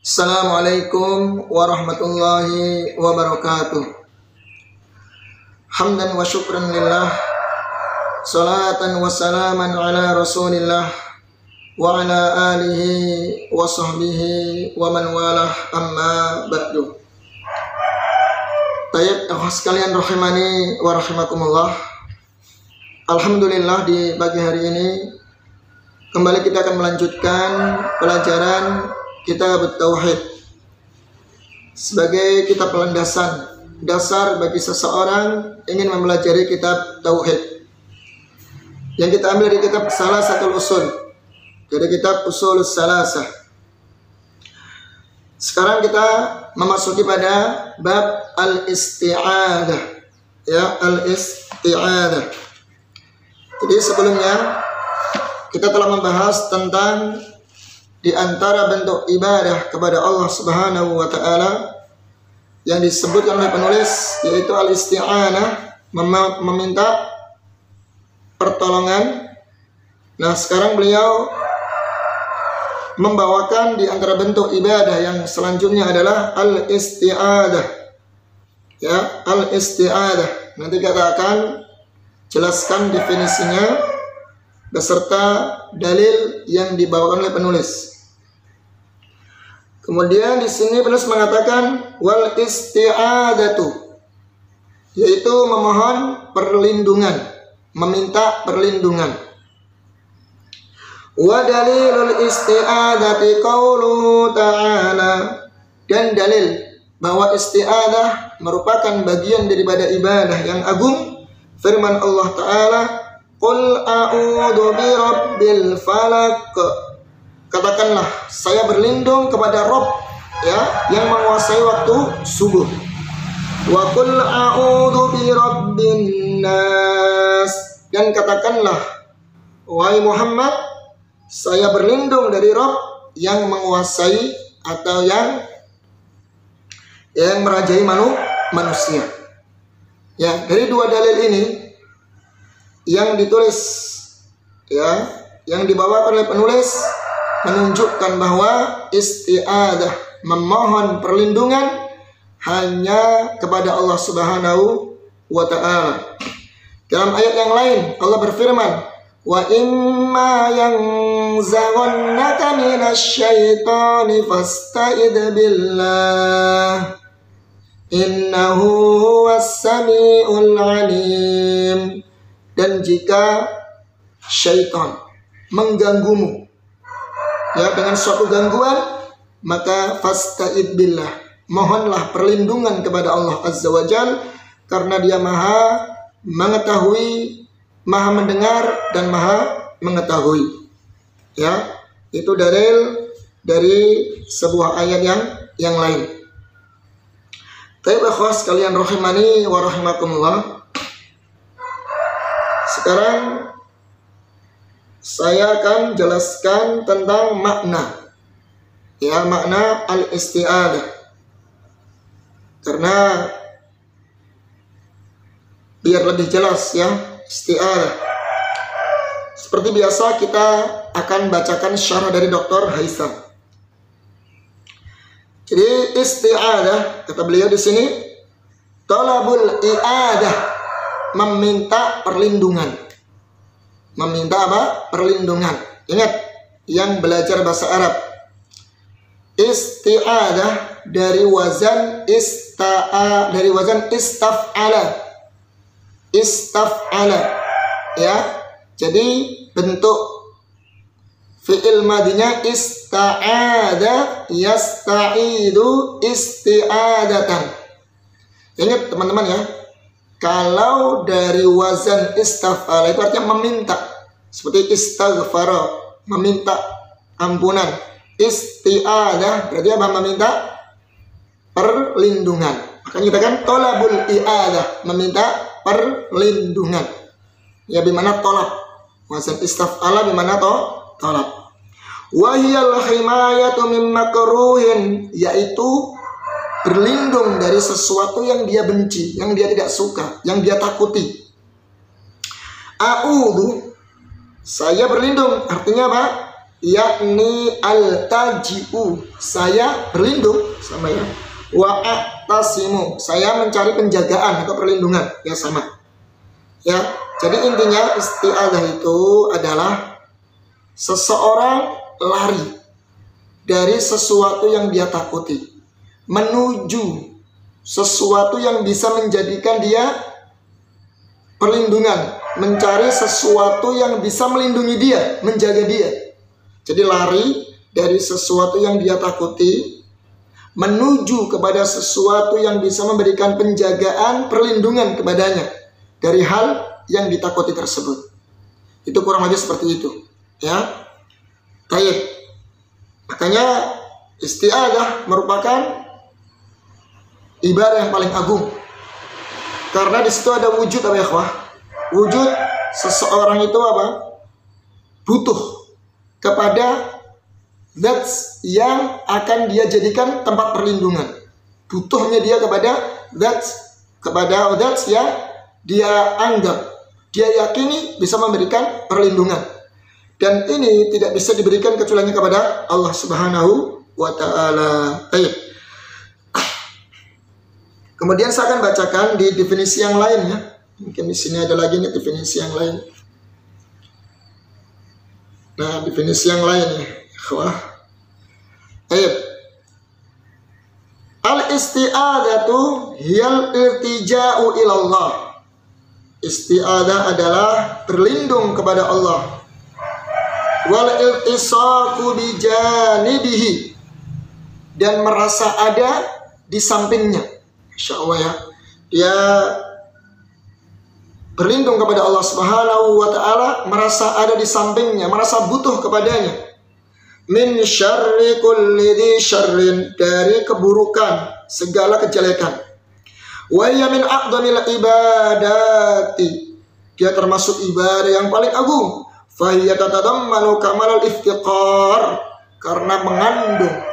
Assalamualaikum warahmatullahi wabarakatuh. Hamdan wa syukran lillah, salatan wa salaman ala rasulillah wa ala alihi wa sahbihi wa man walah, amma ba'du. Tayyib sekalian rahimani wa rahimakumullah. Alhamdulillah, di pagi hari ini kembali kita akan melanjutkan pelajaran Kitab Tauhid sebagai kitab landasan dasar bagi seseorang ingin mempelajari kitab Tauhid, yang kita ambil dari kitab Salasatul Usul, dari kitab Ushulus Salasah. Sekarang kita memasuki pada bab al-isti'adah, ya, al-isti'adah. Jadi sebelumnya kita telah membahas tentang di antara bentuk ibadah kepada Allah Subhanahu wa taala yang disebutkan oleh penulis, yaitu al-isti'anah, meminta pertolongan. Nah, sekarang beliau membawakan di antara bentuk ibadah yang selanjutnya adalah al-isti'adah. Ya, al-isti'adah. Nanti kita akan jelaskan definisinya beserta dalil yang dibawakan oleh penulis. Kemudian di sini penulis mengatakan wal isti'adatu, yaitu memohon perlindungan, meminta perlindungan. Wa dalilul isti'adati qauluhu ta'ala, dan dalil bahwa isti'adah merupakan bagian daripada ibadah yang agung, firman Allah Ta'ala, Qul a'udhu birabbil falak, katakanlah saya berlindung kepada Rabb, ya, yang menguasai waktu subuh. Wa qul a'udhu birabbin nas, dan katakanlah wahai Muhammad, saya berlindung dari Rabb yang menguasai atau yang merajai manusia. Ya, dari dua dalil ini yang ditulis, ya, yang dibawakan oleh penulis menunjukkan bahwa isti'adah, memohon perlindungan, hanya kepada Allah Subhanahu wa ta'ala. Dalam ayat yang lain Allah berfirman, wa imma yanzaghannaka minasyaitani fasta'idz billah innahu huwas samiul alim. Dan jika syaitan mengganggumu, ya, dengan suatu gangguan, maka fasta'id billah, mohonlah perlindungan kepada Allah Azza wa Jal, karena Dia Maha mengetahui, Maha mendengar, dan Maha mengetahui. Ya, itu dalil dari sebuah ayat yang lain. Tapi akhwas sekalian rahimani wa rahimakumullah, sekarang saya akan jelaskan tentang makna, ya, makna al-isti'adah. Karena biar lebih jelas, ya, isti'adah. Seperti biasa kita akan bacakan syarah dari Dr. Haitham. Jadi isti'adah, kata beliau di sini, talabul i'adah, meminta perlindungan. Meminta apa? Perlindungan. Ingat, yang belajar bahasa Arab, isti'adah dari wazan istaf'ala. Istaf'ala, ya. Jadi bentuk fi'il madinya ista'ada, yasta'idu, isti'adatan. Ingat teman-teman, ya, kalau dari wazan istaf'ala itu artinya meminta, seperti istaghfara, meminta ampunan. Isti'adah berarti apa? Meminta perlindungan. Makanya kita kan tolabul i'adah, meminta perlindungan. Ya, bimana tolab. Wazan istaf'ala bimana tolab. Wahiyal himayatu min makruhin, yaitu berlindung dari sesuatu yang dia benci, yang dia tidak suka, yang dia takuti. A'udhu, saya berlindung, artinya apa? yakni al-taji'u, saya berlindung sama ya. Wa a'tasimu, saya mencari penjagaan atau perlindungan, ya sama. Ya, jadi intinya isti'adzah itu adalah seseorang lari dari sesuatu yang dia takuti menuju sesuatu yang bisa menjadikan dia perlindungan, mencari sesuatu yang bisa melindungi dia, menjaga dia. Jadi lari dari sesuatu yang dia takuti menuju kepada sesuatu yang bisa memberikan penjagaan, perlindungan kepadanya dari hal yang ditakuti tersebut. Itu kurang lebih seperti itu, ya. Baik. Makanya isti'adzah merupakan ibadah yang paling agung. Karena di situ ada wujud apa ya, ikhwah? Wujud seseorang itu apa? Butuh kepada zat yang akan dia jadikan tempat perlindungan. Butuhnya dia kepada zat yang dia anggap, dia yakini bisa memberikan perlindungan. Dan ini tidak bisa diberikan kecuali kepada Allah Subhanahu wa ta'ala. Baik. Kemudian saya akan bacakan di definisi yang lain ya. Mungkin di sini ada lagi nih definisi yang lain. Nah, definisi yang lain ya. Wah. Baik. Al-isti'adzatu hiyal iltija'u ilallah. Isti'adzah adalah berlindung kepada Allah. Wal iltisaqu bijanibihi, dan merasa ada di sampingnya. Insyaallah ya. Dia berlindung kepada Allah Subhanahu wa ta'ala, merasa ada di sampingnya, merasa butuh kepadanya. Min syarri kulli dzi syarrin, dari keburukan segala kejelekan. Wa hiya min a'dhamil ibadati, dia termasuk ibadah yang paling agung. Fa hiya tatadammanu kamalal iftiqar, karena mengandung,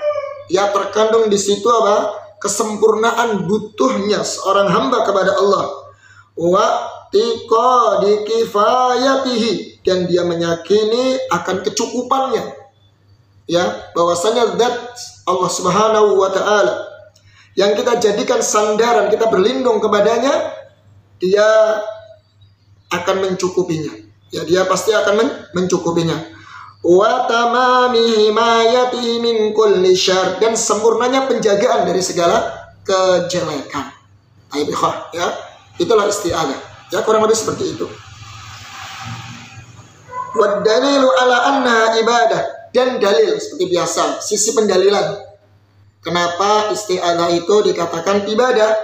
ya terkandung di situ apa? Kesempurnaan butuhnya seorang hamba kepada Allah. Wa tiqadi kifayatihi, dan dia meyakini akan kecukupannya, ya, bahwasanya zat Allah Subhanahu wa ta'ala yang kita jadikan sandaran, kita berlindung kepadanya, dia akan mencukupinya, ya, dia pasti akan mencukupinya. Wa tamami himayatihi min kulli syarr, dan sempurnanya penjagaan dari segala kejelekan. Ayo ya, itulah isti'adzah, ya, kurang lebih seperti itu. Wa dalilu ala anna ibadah, dan dalil seperti biasa, sisi pendalilan kenapa isti'adzah itu dikatakan ibadah.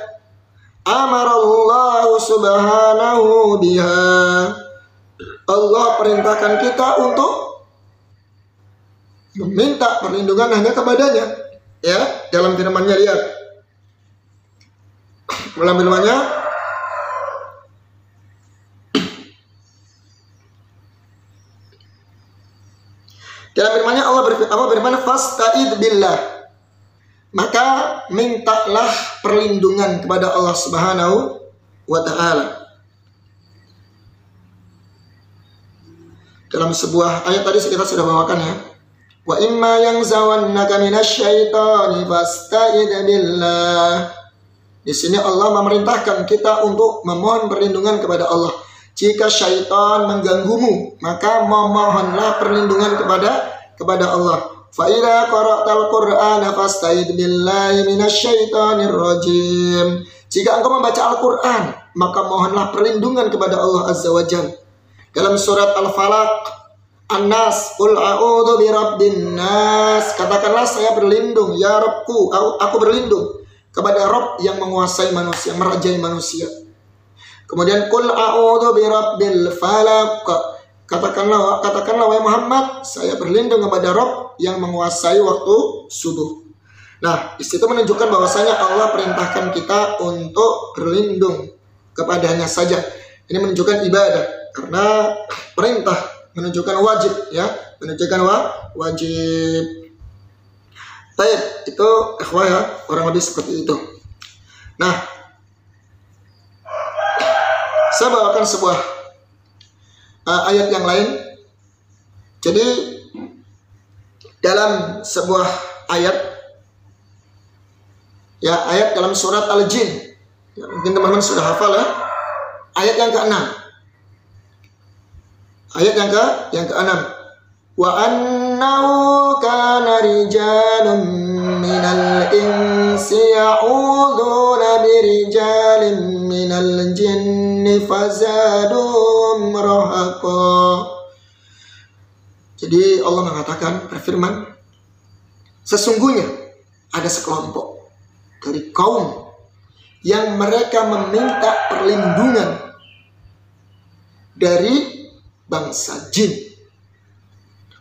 Amarallahu subhanahu biha, Allah perintahkan kita untuk meminta perlindungan hanya kepadanya, ya, dalam firman-Nya. Lihat dalam firman-Nya, Allah berfirman, fasta'id billah, maka mintalah perlindungan kepada Allah Subhanahu wa ta'ala. Dalam sebuah ayat tadi kita sudah bawakan ya. Wa imma yanzawannaka minasyaitani fasta'id billah. Di sini Allah memerintahkan kita untuk memohon perlindungan kepada Allah. Jika syaitan mengganggumu, maka memohonlah perlindungan kepada Allah. Fa idza qara'tal Qur'ana fasta'id billahi minasyaitonir rajim. Jika engkau membaca Al-Qur'an, maka mohonlah perlindungan kepada Allah Azza wa Jalla. Dalam surat Al-Falaq, An-Nas, qul a'udzu birabbin nas, katakanlah saya berlindung, ya Rabbku, aku berlindung kepada Rabb yang menguasai manusia, merajai manusia. Kemudian qul a'udzu birabbil falaq, katakanlah wahai Muhammad, saya berlindung kepada Rabb yang menguasai waktu subuh. Nah, di situ menunjukkan bahwasanya Allah perintahkan kita untuk berlindung kepadanya saja. Ini menunjukkan ibadah, karena perintah menunjukkan wajib, ya, menunjukkan wajib. Baik, itu ikhwah ya, kurang lebih seperti itu. Nah, saya bawakan sebuah ayat yang lain. Jadi dalam sebuah ayat, ya, ayat dalam surat Al-Jin. Ya, mungkin teman-teman sudah hafal ya. Ayat yang ke-6. Ayat yang ke-6. Wa annahu kana rijalun minal insi ya'uduna birijalin minal jinni fazadum rahaqa. Jadi Allah mengatakan, berfirman, sesungguhnya ada sekelompok dari kaum yang mereka meminta perlindungan dari bangsa jin.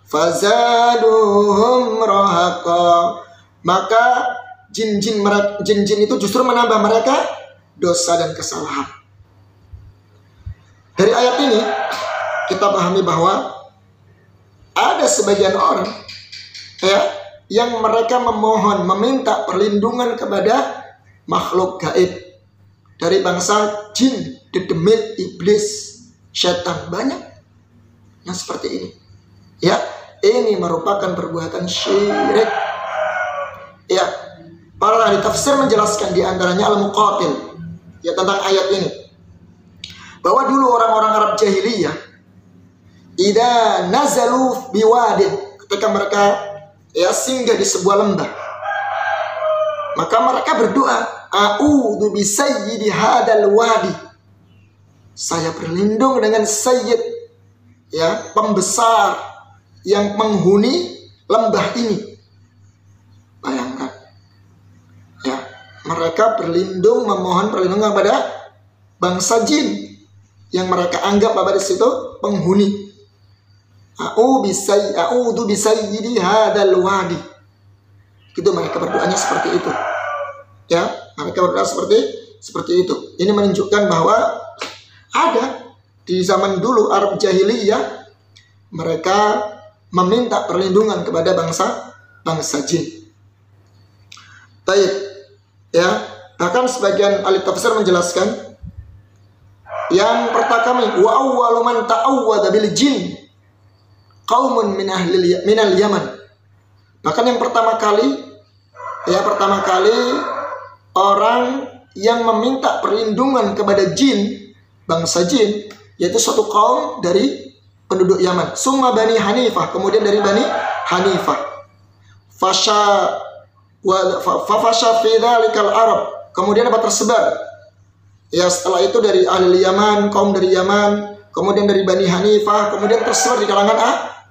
Fazaduhum rahaqa. Maka jin-jin itu justru menambah mereka dosa dan kesalahan. Dari ayat ini kita pahami bahwa ada sebagian orang, ya, yang mereka memohon, meminta perlindungan kepada makhluk gaib dari bangsa jin, dedemit, iblis, setan. Banyak yang seperti ini. Ya, ini merupakan perbuatan syirik. Ya, para ahli tafsir menjelaskan, di antaranya Al-Muqatil, ya, tentang ayat ini, bahwa dulu orang-orang Arab jahiliyah, idza nazalu biwadin, ketika mereka, ya, singgah di sebuah lembah, maka mereka berdoa, a'udzu bisayyidi hadal wadi. Saya berlindung dengan sayyid, ya, pembesar yang menghuni lembah ini. Bayangkan, ya, mereka berlindung, memohon perlindungan kepada bangsa jin yang mereka anggap apa di situ penghuni. A'udzu bisayyidi hadal wadi. Itu mereka berdoanya seperti itu. Ya, mereka berdoa seperti itu. Ini menunjukkan bahwa ada di zaman dulu Arab jahiliyah, mereka meminta perlindungan kepada bangsa jin. Baik, ya, bahkan sebagian ahli tafsir menjelaskan, yang pertama, wa awwalu man ta'awwadha bil jin qaumun minal Yaman. Bahkan yang pertama kali orang yang meminta perlindungan kepada jin, bangsa jin, yaitu suatu kaum dari penduduk Yaman. Summa Bani Hanifah, kemudian dari Bani Hanifah. Fasha fi dzalikal Arab, kemudian dapat tersebar. Ya, setelah itu dari ahli Yaman, kaum dari Yaman, kemudian dari Bani Hanifah, kemudian tersebar di kalangan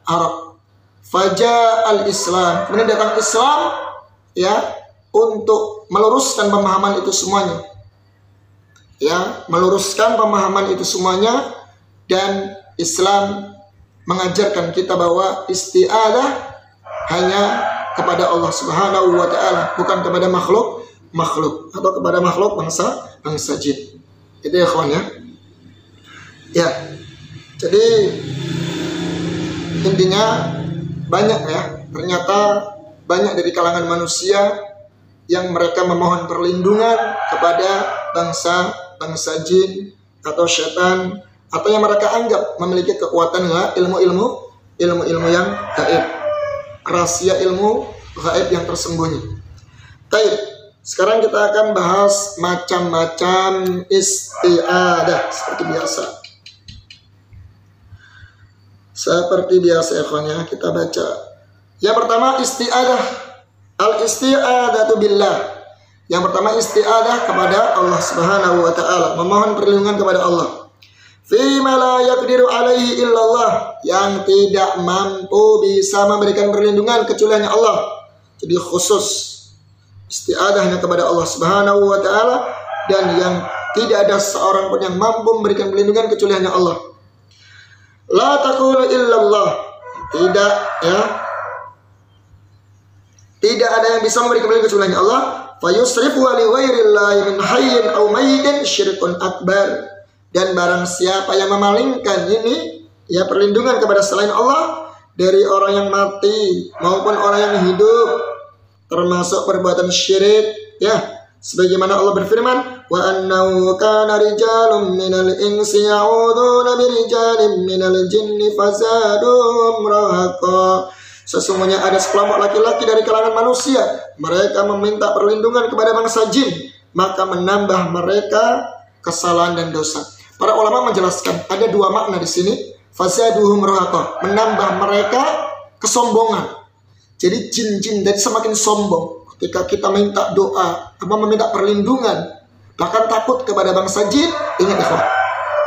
Arab. Faja al-Islam, kemudian datang Islam, ya, untuk meluruskan pemahaman itu semuanya. Ya, meluruskan pemahaman itu semuanya, dan Islam mengajarkan kita bahwa isti'adah hanya kepada Allah Subhanahu wa taala, bukan kepada makhluk atau kepada makhluk bangsa jin. Itu ya kawan ya. Ya. Jadi intinya banyak ya, ternyata banyak dari kalangan manusia yang mereka memohon perlindungan kepada bangsa jin atau setan, atau yang mereka anggap memiliki kekuatan ilmu yang gaib, rahasia ilmu gaib yang tersembunyi. Baik, sekarang kita akan bahas macam-macam isti'adah seperti biasa ya kawan ya, kita baca. Yang pertama isti'adah, al-isti'adatu billah. Yang pertama isti'adah kepada Allah Subhanahu wa taala, memohon perlindungan kepada Allah. Fima la yaqdiru alaihi illallah, yang tidak mampu bisa memberikan perlindungan kecuali hanya Allah. Jadi khusus isti'adah hanya kepada Allah Subhanahu wa taala, dan yang tidak ada seorang pun yang mampu memberikan perlindungan kecuali hanya Allah. La taqulu illallah, tidak ya, tidak ada yang bisa memberikan perlindungan kecuali hanya Allah. Fayusrifu li ghairillahi min hayyin aw mayyitin syirkun akbar. Dan barang siapa yang memalingkan ini, ya, perlindungan kepada selain Allah, dari orang yang mati maupun orang yang hidup, termasuk perbuatan syirik, ya. Sebagaimana Allah berfirman, wa annahu kana rijalun minal insi ya'uduna birijalin minal jinni fazadum rahaqa. Sesungguhnya ada sekelompok laki-laki dari kalangan manusia, mereka meminta perlindungan kepada bangsa jin, maka menambah mereka kesalahan dan dosa. Para ulama menjelaskan ada dua makna di sini. Fazaduhum rahaqa, menambah mereka kesombongan. Jadi jin-jin dari semakin sombong. Ketika kita minta doa, meminta perlindungan, bahkan takut kepada bangsa jin, ingat ikhwan,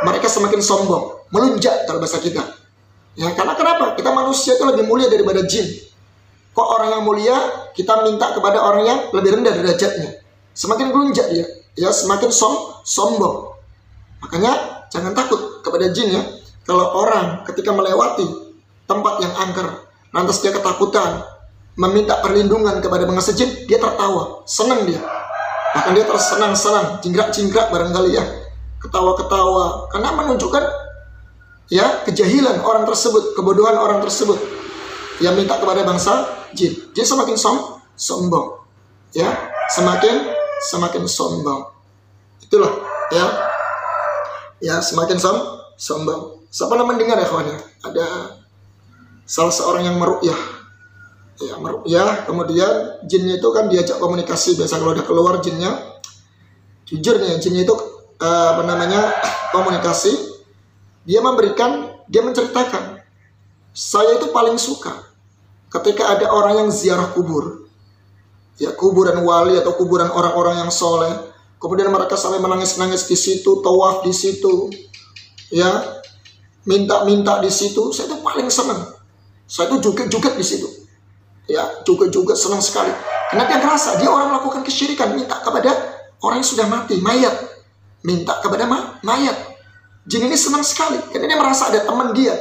mereka semakin sombong, melunjak kalau bahasa kita. Ya, karena kenapa? Kita manusia itu lebih mulia daripada jin. Kok orang yang mulia kita minta kepada orang yang lebih rendah derajatnya? Semakin melunjak dia, ya semakin sombong. Makanya jangan takut kepada jin ya. Kalau orang ketika melewati tempat yang angker, lantas dia ketakutan, meminta perlindungan kepada bangsa jin, dia tertawa, senang dia. Bahkan dia tersenang-senang, jingkrak-jingkrak barangkali ya, ketawa-ketawa, karena menunjukkan ya kejahilan orang tersebut, kebodohan orang tersebut yang minta kepada bangsa jin. Dia semakin sombong, ya, semakin sombong. Itulah ya semakin sombong. Siapa pernah mendengar ya kawan ya, ada salah seorang yang meruqyah, ya meruqyah, kemudian jinnya itu kan diajak komunikasi. Biasa kalau udah keluar jinnya, jujur nih jinnya itu komunikasi. Dia menceritakan, saya itu paling suka ketika ada orang yang ziarah kubur, ya kuburan wali atau kuburan orang-orang yang soleh, kemudian mereka sampai menangis-nangis di situ, tawaf di situ, ya minta di situ. Saya itu paling senang. Saya itu joget-joget di situ, ya joget-joget, senang sekali. Karena dia merasa dia orang melakukan kesyirikan, minta kepada orang yang sudah mati, mayat, minta kepada mayat. Jin ini senang sekali karena dia merasa ada teman dia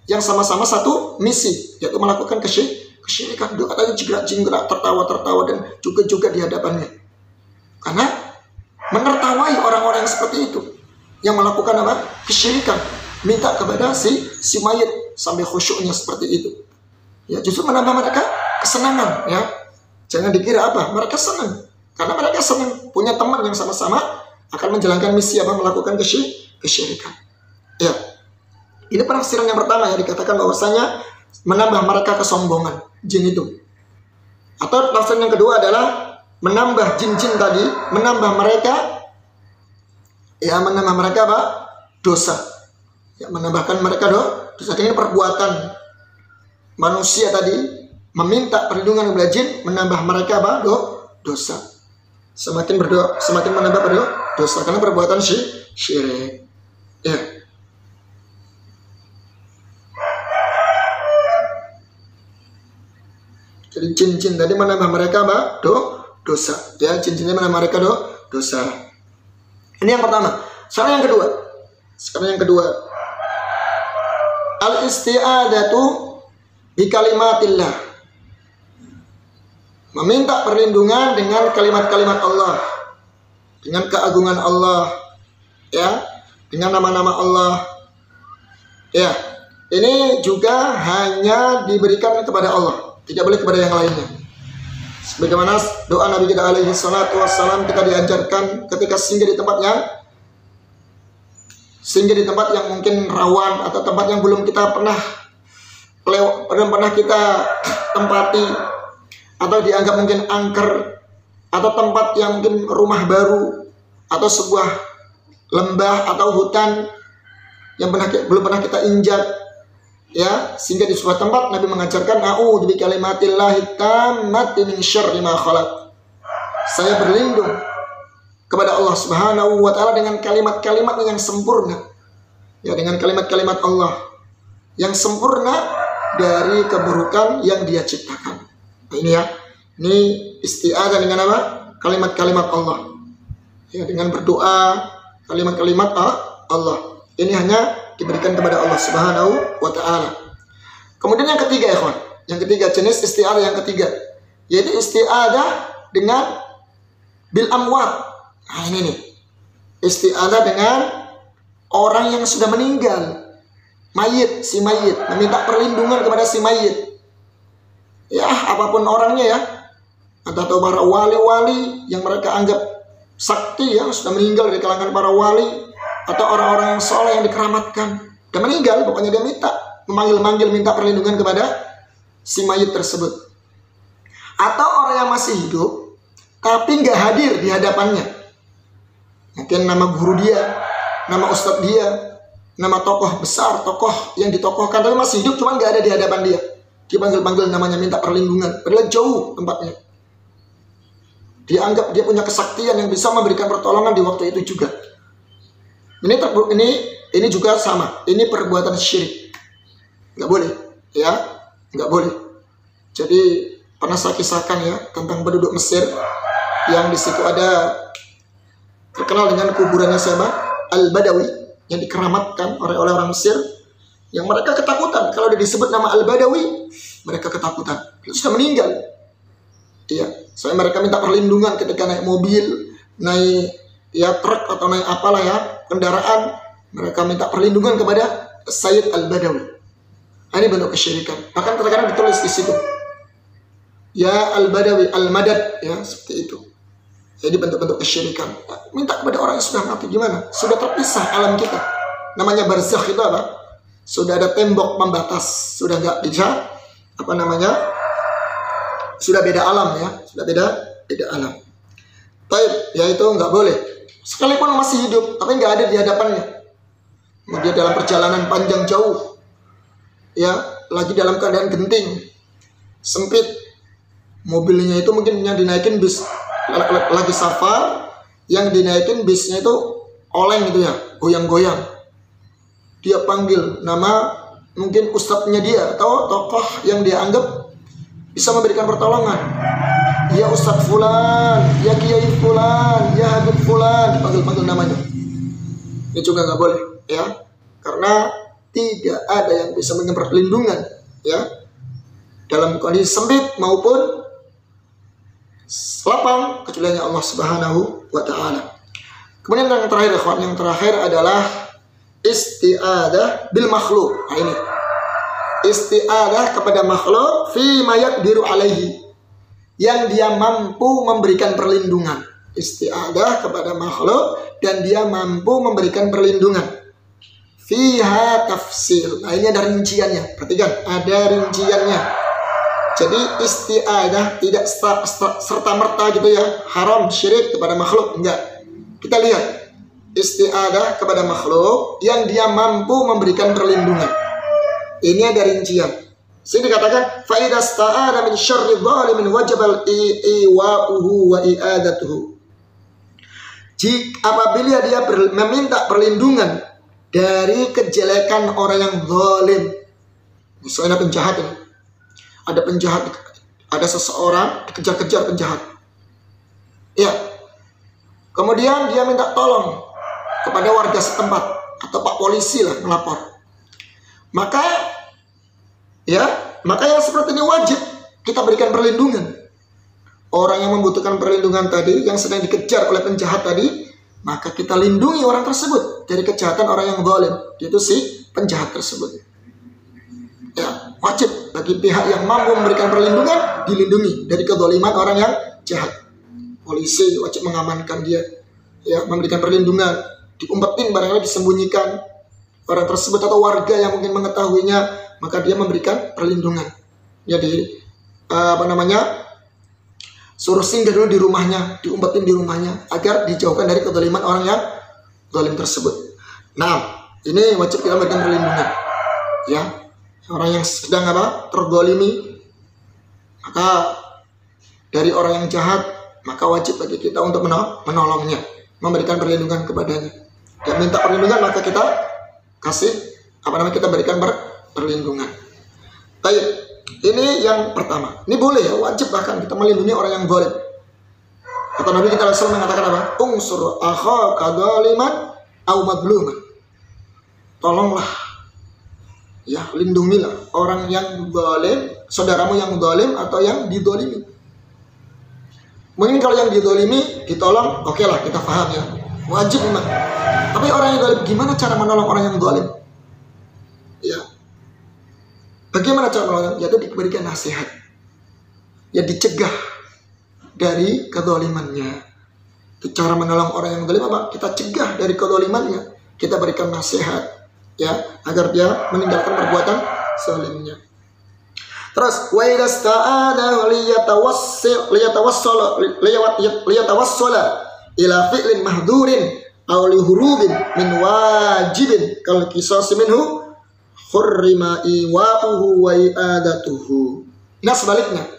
yang sama-sama satu misi, yaitu melakukan kesyirikan. Dia katanya jingkrak-jingkrak, tertawa-tertawa, dan joget-joget di hadapannya. Karena menertawai orang-orang yang seperti itu, yang melakukan kesyirikan, minta kepada si mayat sampai khusyuknya seperti itu. Ya, justru menambah mereka kesenangan ya. Jangan dikira mereka senang. Karena mereka senang punya teman yang sama-sama akan menjalankan misi melakukan kesyirikan. Ya. Ini penafsiran yang pertama ya, dikatakan bahwasanya menambah mereka kesombongan jin itu. Atau penafsiran yang kedua adalah menambah jin-jin tadi, menambah mereka dosa. Ya, menambahkan mereka dosa. Ini perbuatan manusia tadi meminta perlindungan kepada jin, menambah mereka dosa. Semakin berdoa, semakin menambah dosa karena perbuatan syirik. Ya. Jadi jin-jin tadi menambah mereka dosa. Ya, jin-jinnya menambah mereka dosa. Ini yang pertama. Sekarang yang kedua. Al-isti'adatu bi kalimatillah. Meminta perlindungan dengan kalimat-kalimat Allah, dengan keagungan Allah, ya, dengan nama-nama Allah. Ya, ini juga hanya diberikan kepada Allah, tidak boleh kepada yang lainnya. Sebagaimana doa Nabi kita alaihi salatu wassalam, kita diajarkan ketika singgah di tempat yang mungkin rawan atau tempat yang belum kita pernah kita tempati, atau dianggap mungkin angker, atau tempat yang mungkin rumah baru, atau sebuah lembah atau hutan yang belum pernah kita injak, ya, sehingga di sebuah tempat Nabi mengajarkan a'udzu bi kalimatillahi tammati min syarri ma khalaq. Saya berlindung kepada Allah Subhanahu wa taala dengan kalimat-kalimat yang sempurna. Ya, dengan kalimat-kalimat Allah yang sempurna dari keburukan yang Dia ciptakan. Nah, ini ya. Ini isti'adzah dengan apa? Kalimat-kalimat Allah. Ya, dengan berdoa kalimat-kalimat Allah. Ini hanya diberikan kepada Allah Subhanahu wa taala. Kemudian yang ketiga, ikhwan. Yang ketiga, jenis isti'adzah yang ketiga, yaitu isti'adzah dengan bil amwat. Nah, ini nih. Isti'adzah dengan orang yang sudah meninggal. Si mayit, meminta perlindungan kepada si mayit. Ya, apapun orangnya ya. Atau para wali-wali yang mereka anggap sakti, yang sudah meninggal dari kalangan para wali, atau orang-orang yang soleh yang dikeramatkan dan meninggal, pokoknya dia minta memanggil-manggil, minta perlindungan si mayit tersebut. Atau orang yang masih hidup tapi nggak hadir di hadapannya. Mungkin nama guru dia, nama ustadz dia, nama tokoh besar, tokoh yang ditokohkan tapi masih hidup cuma nggak ada di hadapan dia. Dipanggil-panggil namanya, minta perlindungan, padahal jauh tempatnya. Dia anggap dia punya kesaktian yang bisa memberikan pertolongan di waktu itu juga. Ini juga sama. Ini perbuatan syirik. Nggak boleh, ya, nggak boleh. Jadi pernah saya kisahkan ya tentang penduduk Mesir yang di situ ada terkenal dengan kuburannya siapa? Al-Badawi, yang dikeramatkan oleh orang Mesir, yang mereka ketakutan kalau dia disebut nama Al-Badawi, mereka ketakutan. Dia sudah meninggal. Iya, soalnya mereka minta perlindungan ketika naik mobil, naik ya truk atau naik apalah ya kendaraan, mereka minta perlindungan kepada Sayyid Al-Badawi. Ini bentuk kesyirikan. Bahkan terkadang ditulis di situ, ya Al-Badawi, Al-Madad, ya seperti itu. Jadi bentuk-bentuk kesyirikan. Minta kepada orang yang sudah mati, gimana? Sudah terpisah alam kita. Namanya barzakh itu apa? Sudah ada tembok pembatas, sudah nggak bisa sudah beda alam ya, sudah beda alam. Baik, ya itu nggak boleh. Sekalipun masih hidup, tapi nggak ada di hadapannya. Kemudian dalam perjalanan panjang jauh, ya lagi dalam keadaan genting, sempit, mobilnya itu mungkin yang dinaikin bis, lagi safar, yang dinaikin bisnya itu oleng gitu ya, goyang-goyang. Dia panggil nama mungkin ustadznya dia atau tokoh yang dia anggap bisa memberikan pertolongan. Ya Ustadz Fulan, ya Kiai Fulan, ya Habib Fulan, dipanggil-panggil namanya. Ini juga nggak boleh, ya, karena tidak ada yang bisa memberikan perlindungan, ya, dalam kondisi sempit maupun lapang kecuali Allah Subhanahu wa Ta'ala. Kemudian yang terakhir, ikhwan, yang terakhir adalah isti'adah bil makhluk. Nah, ini isti'adah kepada makhluk fi mayat biru alaihi, yang dia mampu memberikan perlindungan. Isti'adah kepada makhluk dan dia mampu memberikan perlindungan. Fiha tafsil. Nah, ini ada rinciannya. Perhatikan, ada rinciannya. Jadi isti'adah tidak serta-merta gitu ya, haram, syirik kepada makhluk, enggak. Kita lihat isti'adah kepada makhluk yang dia mampu memberikan perlindungan. Ini ada rincian. Sini dikatakan fa idza sta'ana min syarri dzalimin wajibal iwa'uhu wa i'adatuhu. Jika apabila dia meminta perlindungan dari kejelekan orang yang zalim. Misalnya penjahat ini. Ada penjahat, ada seseorang dikejar-kejar penjahat. Ya. Kemudian dia minta tolong kepada warga setempat atau Pak Polisi lah melapor. Maka yang seperti ini wajib kita berikan perlindungan. Orang yang membutuhkan perlindungan tadi, yang sedang dikejar oleh penjahat tadi, maka kita lindungi orang tersebut dari kejahatan orang yang zalim, yaitu si penjahat tersebut. Ya, wajib bagi pihak yang mampu memberikan perlindungan dilindungi dari kezaliman orang yang jahat. Polisi wajib mengamankan dia, ya, memberikan perlindungan, diumpetin barangkali disembunyikan orang tersebut, atau warga yang mungkin mengetahuinya, maka dia memberikan perlindungan. Jadi suruh singgah dulu di rumahnya, diumpetin di rumahnya agar dijauhkan dari kezaliman orang yang zalim tersebut. Nah, ini wajib kita memberikan perlindungan. Ya, orang yang sedang terzalimi, maka dari orang yang jahat, maka wajib bagi kita untuk menolongnya, memberikan perlindungan kepadanya. Dia minta perlindungan, maka kita kasih kita berikan perlindungan. Baik, ini yang pertama. Ini boleh ya, wajib bahkan kita melindungi orang yang zalim. Kata Nabi kita SAW mengatakan apa? Unsur akhaka zaliman au madluman. Tolonglah, ya, lindungilah orang yang zalim, saudaramu yang zalim atau yang dizalimi. Mungkin kalau yang dizalimi ditolong, oke lah, kita paham ya, wajib memang. Tapi orang yang zalim, gimana cara menolong orang yang zalim? Ya, bagaimana cara menolong? Yaitu diberikan nasihat, ya, dicegah dari kezalimannya. Itu cara menolong orang yang zalim apa? Kita cegah dari kezalimannya, kita berikan nasihat, ya, agar dia meninggalkan perbuatan zalimnya. Terus wa idasta'ana liyatawassala ila fi'lin mahdhurin aw li hurubin min wajibin kal qisas minhu hurrima iwa'uhu wa i'adatuhu. Nah sebaliknya,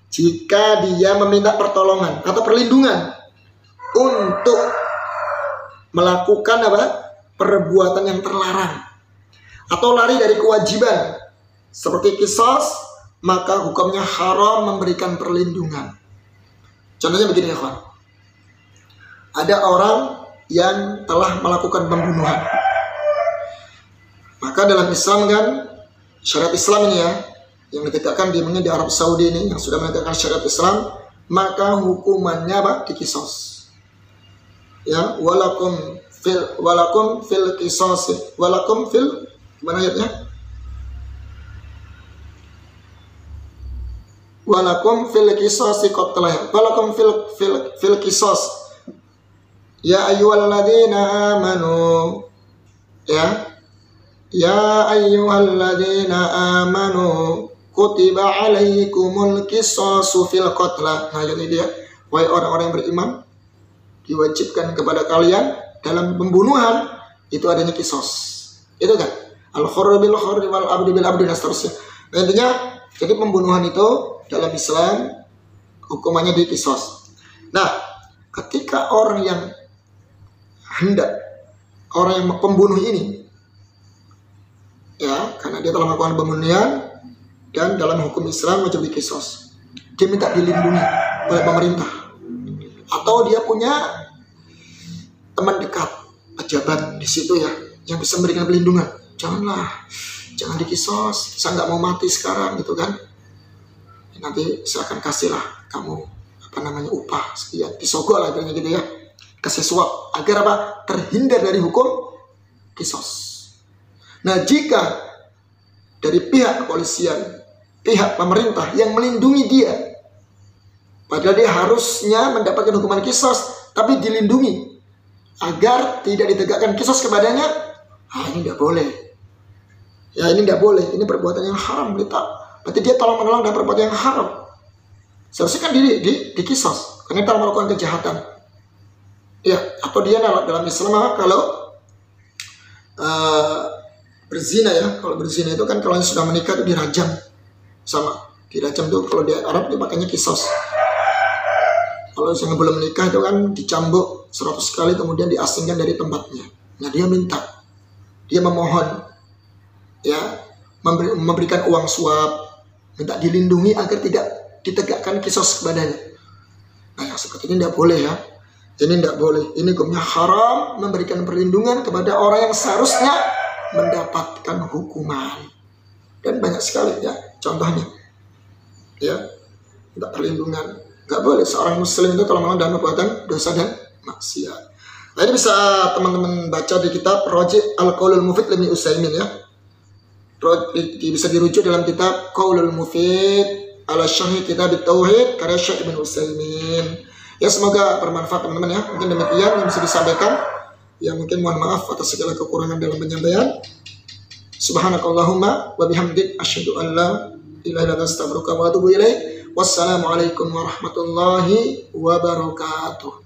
jika dia meminta pertolongan atau perlindungan untuk melakukan perbuatan yang terlarang atau lari dari kewajiban seperti qisas, maka hukumnya haram memberikan perlindungan. Contohnya begini ya kawan. Ada orang yang telah melakukan pembunuhan. Maka dalam Islam kan, syariat Islam ini ya, yang ditegakkan di Arab Saudi ini, yang sudah menegakkan syariat Islam, maka hukumannya dikisos. Ya, walakum fil qisas, walakum fil, gimana ayatnya? Walakum fil qisas qatlah, walakum fil qisas. Ya ayyuhalladzina amanu, ya ayyuhalladzina amanu kutiba alaikumul qisasu fil qatla. Nah ini dia, wahai orang-orang yang beriman, diwajibkan kepada kalian dalam pembunuhan itu adanya qisas. Itu kan al-hurru bil hurri wal abdu bil abdi dan seterusnya. Nah, intinya jadi pembunuhan itu dalam Islam hukumannya di qisas. Nah, ketika orang yang pembunuh ini, ya, karena dia telah melakukan pembunuhan dan dalam hukum Islam wajib qisas, dia minta dilindungi oleh pemerintah, atau dia punya teman dekat, pejabat di situ ya, yang bisa memberikan perlindungan. Jangan diqisas, saya nggak mau mati sekarang gitu kan. Nanti saya akan kasihlah kamu upah sekian, disogok lah gitu ya, kasih suap agar terhindar dari hukum qisas. Nah, jika dari pihak kepolisian, pihak pemerintah yang melindungi dia, padahal dia harusnya mendapatkan hukuman qisas, tapi dilindungi agar tidak ditegakkan qisas kepadanya, ini tidak boleh. Ya, ini tidak boleh. Ini perbuatan yang haram. Berarti dia tolong menolong dalam perbuatan yang haram. Seharusnya kan di qisas, karena telah melakukan kejahatan. Ya, atau dia dalam Islam kalau berzina ya, kalau berzina itu kan kalau sudah menikah itu dirajam, dirajam tuh kalau di Arab dia pakainya qisas. Kalau yang belum menikah itu kan dicambuk 100 kali kemudian diasingkan dari tempatnya. Nah, dia memohon ya, memberikan uang suap, minta dilindungi agar tidak ditegakkan qisas kepadanya. Nah, yang seperti ini tidak boleh ya. Ini tidak boleh. Ini hukumnya haram memberikan perlindungan kepada orang yang seharusnya mendapatkan hukuman. Dan banyak sekali ya contohnya. Ya, minta perlindungan. Gak boleh seorang muslim itu kalau memang dalam perbuatan dosa dan maksiat. Nah, ini bisa teman-teman baca di kitab Raji' Al-Qaulul Mufid Ibnu Utsaimin ya. Bisa dirujuk dalam kitab Qaulul Mufid ala Syarh Kitab Tauhid karya Syekh Ibnu Utsaimin. Ya, semoga bermanfaat teman-teman ya. Mungkin demikian yang bisa disampaikan. Ya, mungkin mohon maaf atas segala kekurangan dalam penyampaian. Subhanakallahumma wa bihamdik asyhadu an la ilaha illa anta astaghfiruka wa atubu ilaik. Wassalamualaikum warahmatullahi wabarakatuh.